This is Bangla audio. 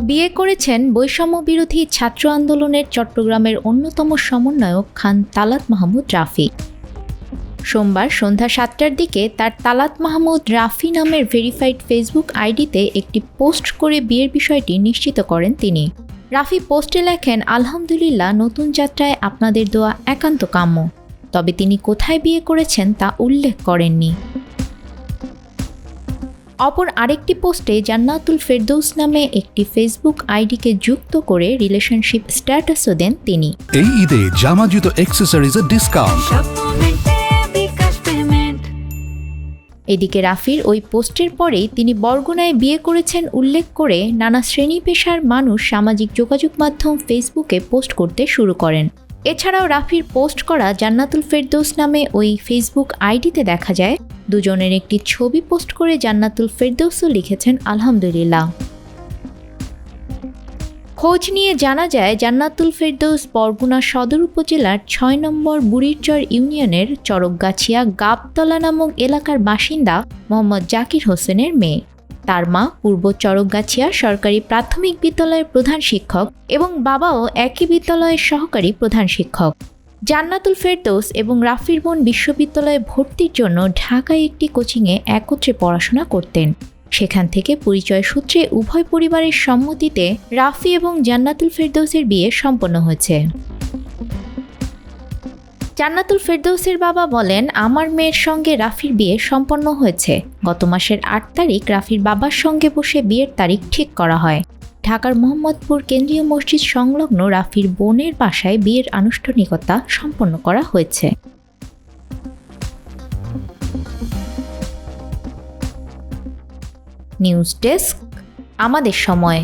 বিয়ে করেছেন বৈষম্য বিরোধী ছাত্র আন্দোলনের চট্টগ্রামের অন্যতম সমন্বয়ক খান তালাত মাহমুদ রাফি। সোমবার সন্ধ্যা 7টার দিকে তার তালাত মাহমুদ রাফি নামের ভেরিফাইড ফেসবুক আইডিতে একটি পোস্ট করে বিয়ের বিষয়টি নিশ্চিত করেন তিনি। রাফি পোস্টে লেখেন, আলহামদুলিল্লাহ, নতুন যাত্রায় আপনাদের দোয়া একান্ত কাম্য। তবে তিনি কোথায় বিয়ে করেছেন তা উল্লেখ করেননি। অপর আরেকটি পোস্টে জান্নাতুল ফেরদৌস নামে একটি ফেসবুক আইডিকে যুক্ত করে রিলেশনশিপ স্ট্যাটাসও দেন তিনি। এই ঈদে জামা জুতো অ্যাক্সেসরিজের ডিসকাউন্ট। এদিকে রাফির ওই পোস্টের পরেই তিনি বরগুনায় বিয়ে করেছেন উল্লেখ করে নানা শ্রেণী পেশার মানুষ সামাজিক যোগাযোগ মাধ্যম ফেসবুকে পোস্ট করতে শুরু করেন। এছাড়াও রাফির পোস্ট করা জান্নাতুল ফেরদৌস নামে ওই ফেসবুক আইডিতে দেখা যায় দুজনের একটি ছবি পোস্ট করে জান্নাতুল ফেরদৌসও লিখেছেন আলহামদুলিল্লাহ। খোঁজ নিয়ে জানা যায় জান্নাতুল ফেরদৌস বরগুনা সদর উপজেলার ৬ নম্বর বুড়িরচর ইউনিয়নের চরকগাছিয়া গাবতলা নামক এলাকার বাসিন্দা মোহাম্মদ জাকির হোসেনের মেয়ে। তার মা পূর্ব চরকগাছিয়া সরকারি প্রাথমিক বিদ্যালয়ের প্রধান শিক্ষক এবং বাবাও একই বিদ্যালয়ের সহকারী প্রধান শিক্ষক। জান্নাতুল ফেরদৌস এবং রাফির বোন বিশ্ববিদ্যালয়ে ভর্তির জন্য ঢাকায় একটি কোচিংয়ে একত্রে পড়াশোনা করতেন। সেখান থেকে পরিচয় সূত্রে উভয় পরিবারের সম্মতিতে রাফি এবং জান্নাতুল ফেরদৌসের বিয়ে সম্পন্ন হয়েছে। জান্নাতুল ফেরদৌসের বাবা বলেন, আমার মেয়ের সঙ্গে রাফির বিয়ে সম্পন্ন হয়েছে। গত মাসের ৮ তারিখ রাফির বাবার সঙ্গে বসে বিয়ের তারিখ ঠিক করা হয়। ঢাকার মোহাম্মদপুর কেন্দ্রীয় মসজিদ সংলগ্ন রাফির বোনের বাসায় বিয়ের আনুষ্ঠানিকতা সম্পন্ন করা হয়েছে। নিউজ ডেস্ক, আমাদের সময়।